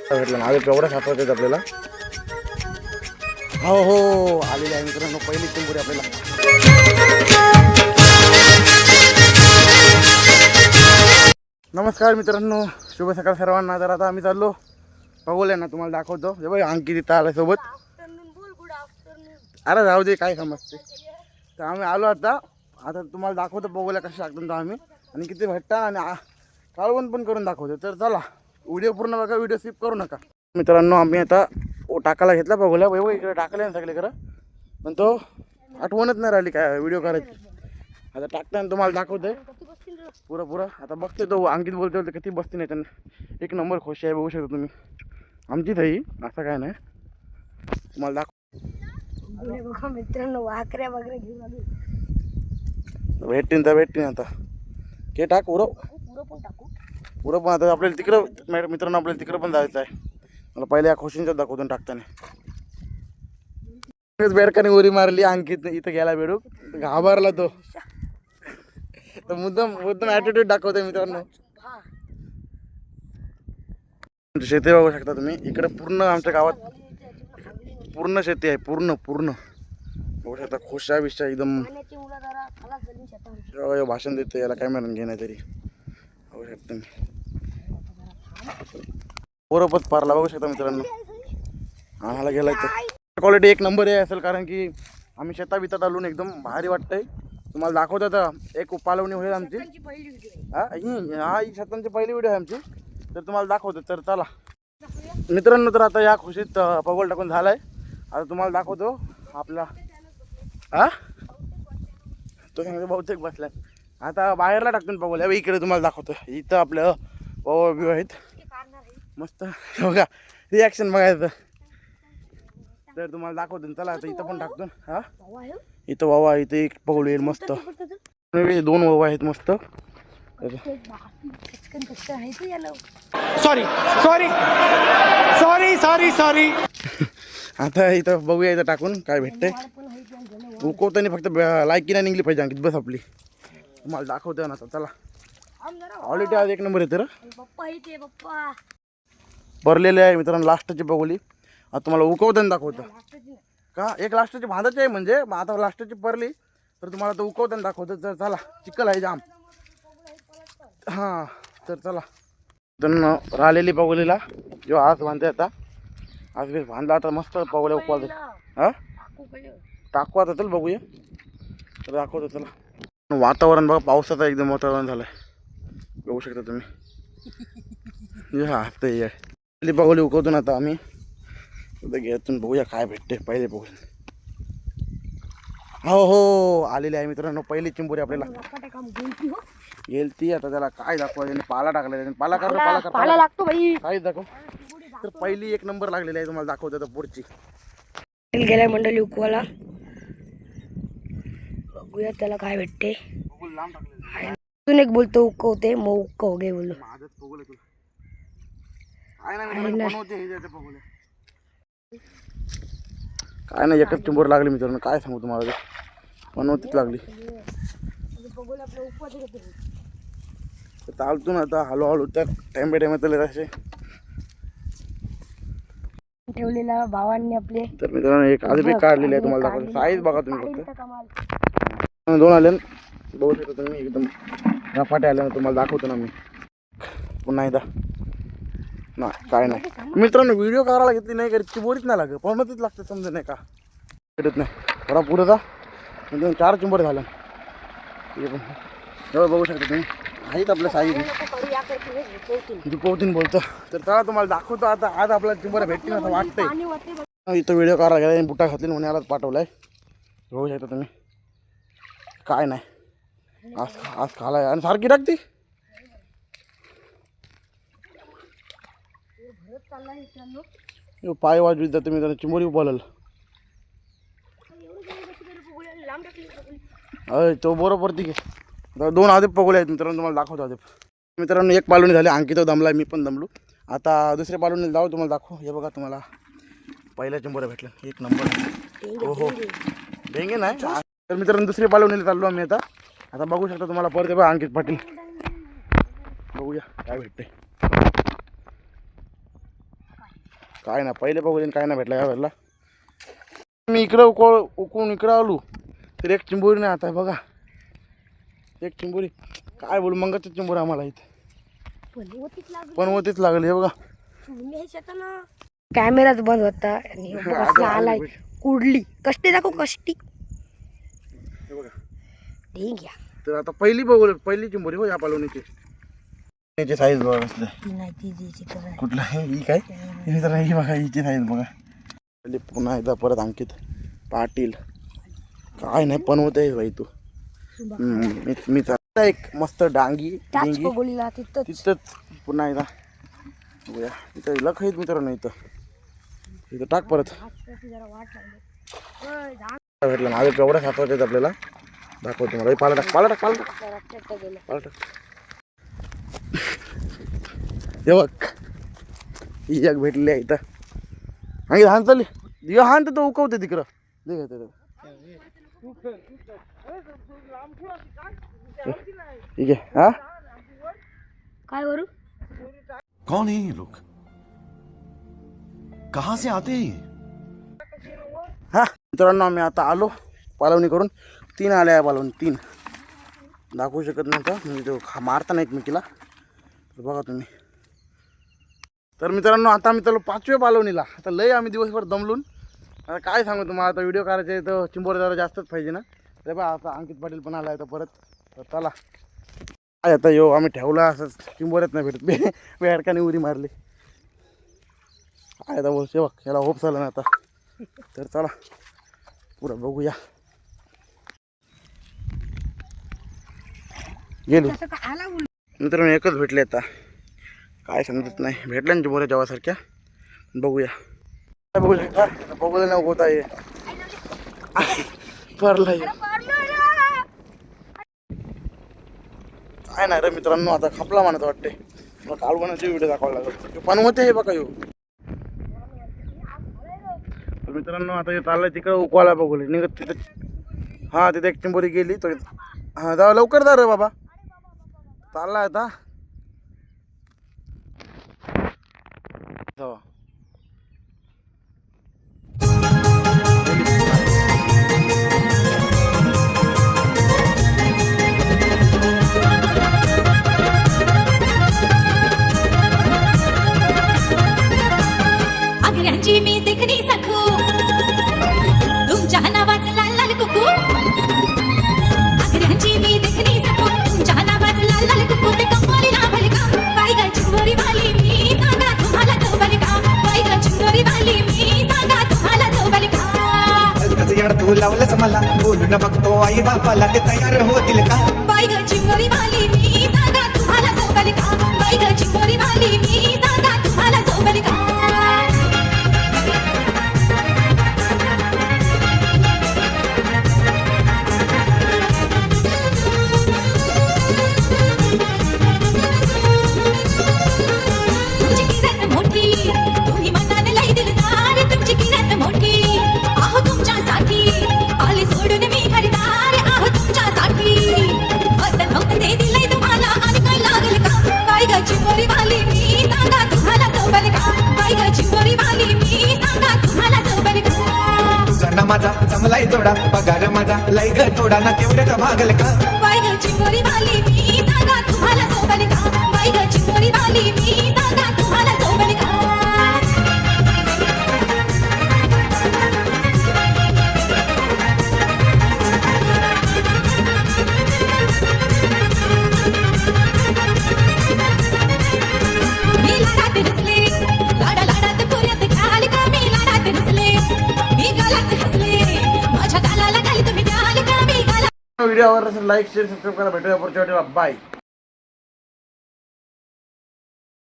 भेटलं ना आज एवढा सापडत आपल्याला. हो हो आलेले आहे मित्रांनो पहिली चिंबोरी आपल्याला. नमस्कार मित्रांनो, शुभ सकाळ सर्वांना. तर आता आम्ही चाललो बघूया ना, तुम्हाला दाखवतो. हे बघ अंकित इथं आला सोबत. अरे जाऊ दे काय समजते. तर आम्ही आलो आता तुम्हाला दाखवतो बघूया कसे टाकतो आम्ही आणि किती भेटता आणि काळवण पण करून दाखवतो. तर चला व्हिडिओ पूर्ण बघा, व्हिडिओ स्किप करू नका. मित्रांनो आम्ही आता टाकायला घेतला बघूया. बघ इकडे टाकले ना सगळे खरं, पण तो आठवणच नाही राहिली काय व्हिडिओ करायची. आता टाकताना तुम्हाला दाखवतोय पुरं. आता बघते तो अंकित बोलतो किती बसती नाही त्यांना. एक नंबर खुशी आहे, बघू शकता तुम्ही. आमचीच आहे असं काय नाही. तुम्हाला बघा मित्रांनो वाकऱ्या वगैरे घेऊन आलो. भेटतीन आता. के टाक पुरं पण टाकू पुरं पण आता आपल्याला तिकडं मित्रांनो आपल्याला तिकडं पण जायचं आहे. मला पहिले या खुशींच्या दाखवतो टाकताना. बेडकाने उरी मारली अंकित इथं गेला बेडूक, घाबरला तो. तर मुद्दाम ॲटिट्यूड दाखवतोय मित्रांनो. शेती बघू शकता तुम्ही. इकडे पूर्ण आमच्या गावात पूर्ण शेती आहे. पूर्ण बघू शकता. खुशा बिशा एकदम भाषण देते. याला काय म्हणून घेण्या तरी बघू शकता मी. पोरपच पारला बघू शकता मित्रांनो. आम्हाला गेला तर क्वालिटी एक नंबर आहे असेल, कारण की आम्ही शेतात आलून एकदम भारी वाटतंय. तुम्हाला दाखवतो आता एक पालवणी होईल आमची. हा ही शेतांची पहिली व्हिडिओ आहे आमची. तर तुम्हाला दाखवतो. तर चला मित्रांनो, तर आता या खुशीत पगोल टाकून झालाय. आता तुम्हाला दाखवतो आपला तो सांगतो बहुतेक बसलाय. आता बाहेरला टाकतो पगोल. इकडे तुम्हाला दाखवतो. इथं आपलं पवा व्यू आहेत मस्त बघा. रिॲक्शन बघायचं. तर तुम्हाला दाखवतो. चला आता इथं पण टाकतो. इथं वावा, इथं एक पगोल येईल मस्त. 2 वावा आहेत मस्त. सॉरी आता इथं बघूया इथं टाकून काय भेटतंय. उकवताना फक्त लायकी नाही निघली पाहिजे अंकित, बस आपली. तुम्हाला दाखवतोय ना आता. चला क्वालिटी आज एक नंबर येते रे. भरलेले आहे मित्रांनो लास्टची बघोली. आता तुम्हाला उकवताना दाखवतो का. एक लास्टची भांदाची आहे म्हणजे आता लास्टची परली तर तुम्हाला तो उकवताना दाखवतो. तर चला चिखल आहे जाम. हां तर चला. तर राहिलेली पगोलीला जो आज बांधते आता. आज बेस बांधला आता मस्त पगोल्या उकवायचं. टाकू आता. चल बघूया. तर दाखवतो चला. वातावरण बघा पावसाचं एकदम वातावरण झालं आहे. बघू शकता तुम्ही. पहिली पगोली उकवतो ना आता आम्ही. घ्यातून बघूया काय भेटते. पहिले बघूया. हो आलेली आहे मित्रांनो पहिली चिंबोरी आपल्याला. गेलती आता त्याला काय दाखवायचं. पाला टाकला पाला लागतो भाई. काय दाखव. तर पहिली एक नंबर लागलेली आहे. तुम्हाला दाखवतो तर पुढची गेलाय मंडळी उकवाला. बघूया त्याला काय भेटते. अजून एक बोलतो उकवते मग उकव गे बोललो. काय नाही एकच चिंबोर लागली मित्रांनो. काय सांगू तुम्हाला. मनवतीच लागली. चालतो ना आता हळूहळू. त्या टाइम बाय टाइम असे ठेवलेला भावांनी आपले. तर मित्रांनो एक आज बी काढलेली आहे. तुम्हाला दाखवतो. साईज बघा तुम्ही फक्त. 2 आले बघू शकता तुम्ही. एकदम रफाटे आले ना. तुम्हाला दाखवतो ना मी पुन्हा एकदा. नाही काय नाही मित्रांनो. व्हिडिओ करायला घेतली नाही करीत चिंबोरीच नाही लागत. पळमतीच लागते समजा नाही का. भेटत नाही थोडा पुढे जा. 4 चिंबोरी झाल्या. बघू शकता तुम्ही. आहेत आपल्या साईज दुपवतीन बोलतो. तर चला तुम्हाला दाखवतो आता. आज आपल्याला चिंबोऱ्या भेटतील असं वाटतंय. इथं व्हिडिओ करायला गेला बुटा घातली म्हणून यालाच पाठवलाय. बघू शकता तुम्ही. काय नाही आज खालाय आणि सारखी टाकती. पाय वाजवीत जाते मी त्याला. चिंबोरी बोलाल तो बरोबर ती. 2 आदेप पगोले आहेत मित्रांनो. तुम्हाला दाखवतो आदेप. मित्रांनो एक पालवणी झाली. अंकित दमलाय मी पण दमलो. आता दुसऱ्या पालवणीला जाऊ. तुम्हाला दाखव. हे बघा तुम्हाला पहिल्या चिंबोऱ्या भेटलं एक नंबर. हो डेंगे नाही. तर मित्रांनो दुसरी पालवणीला चाललो आम्ही आता. आता बघू शकता तुम्हाला परत बघा अंकित पाटील. बघूया काय भेटते. काय ना पहिले बघून काय नाही भेटला यावेळेला. मी इकडं उकळून इकडं आलो तर एक चिंबोरी नाही आता बघा. एक चिंबोरी काय बोलू मंगाची चिंबोरी आम्हाला इथे पण होतीच लागली हे बघा. कॅमेराच बंद होता आणि कसला आलाय कुडली कष्टी दाखव कष्टी हे बघा. ठीक आहे. तर आता पहिली चिंबोरी हो या पालवणीची. याची साईज बघा कसली कुठला आहे ही काय ही तर ही बघा हिची साईज बघा. पुन्हा एकदा परत अंकित पाटील काय नाही पण होत आहे भाई तू. मी एक मस्त डांगी तिथंच पुन्हा एकदा बघूया. इथं लख आहेत मित्रांनो. इथं टाक परत भेटलं माझं केवढा सापडत आहेत आपल्याला दाखवतो मला. पाला टाक हे बघ ही जग भेटली आहे इथं. आणि हान चालली दिवा हान तर तो उकवते तिकडं ठीक आहे. हा काय करू कौन है ये लोग, कहाँ से आते हैं ये? हा मित्रांनो आम्ही आता आलो पालवणी करून. 3 आल्या पालवणी 3 दाखवू शकत नव्हता म्हणजे तो मारता नाही एकमेकीला तर बघा तुम्ही. तर मित्रांनो आता आम्ही चालू 5व्या पालवणीला. आता लय आम्ही दिवसभर दमलून आता काय सांगू तुम्हाला. आता व्हिडिओ करायचे तर चिंबोरे जरा जास्तच पाहिजे ना. अरे बा आता अंकित पाटील पण आला आहे तर परत तर चला काय आता यो आम्ही ठेवला असंच चिंबोऱ्यात नाही भेटत बेडकाने उरी मारली काय आता बोलते बघ याला होप झालं ना आता. तर चला पुढं बघूया. गेलो मित्रांनो एकच भेटले आता काय समजत नाही. भेटल्या ना चिंबोऱ्या जेवासारख्या बघूया. बघू शकता बघूया ना होत आहे पडला काय नाही रे मित्रांनो. आता खपला म्हणत वाटते मला कालवणाचे व्हिडिओ दाखवायला लागल पण होते हे बघा. येऊ तर मित्रांनो आता हे चाललंय तिकडे उकवायला बघूले निघत तिथे. हा तिथे एक चिंबोरी गेली तर हा जा लवकर जा रे बाबा चाललाय आता. आगऱ्यांची मी देखणी सखू तुमच्या नावाचं लाल लाल कुकू. आगऱ्यांची मी देखणी सखू तुमच्या नावाचं लाल लाल कुकू. ते कमोली नावल का बाई ग चिंबोरी वाली मी सांगा तुम्हाला चौबल का. बाई ग चिंबोरी वाली मी सांगा तुम्हाला चौबल का. यार तू लावलंच मला बोलून बघतो आई बापाला ते तयार होतील का. बाई ग चिंबोरी वाली मी सांगा तुम्हाला चौबल का. बाई ग चिंबोरी वाली मी सांगा तुम्हाला चौबल का. माझा जमलाय जोडा पगार माझा लय ग थोडा ना तेवढ्यात भागल का. बाई ग चिंबोरी वाली मी सांगा तुम्हाला चौबल का. बाई ग चिंबोरी वाली मी सांगा तुम्हाला चौबल का. मी लाडात रसले लाडात पुऱ्यात घाल का. मी लाडात रसले मी गालात हसले माझ्या गालाला घाल तुम्ही द्याल का. मी गाला व्हिडिओ आवडला असेल लाईक शेअर सबस्क्राईब करा. भेटूया पुढच्या व्हिडिओला बाय.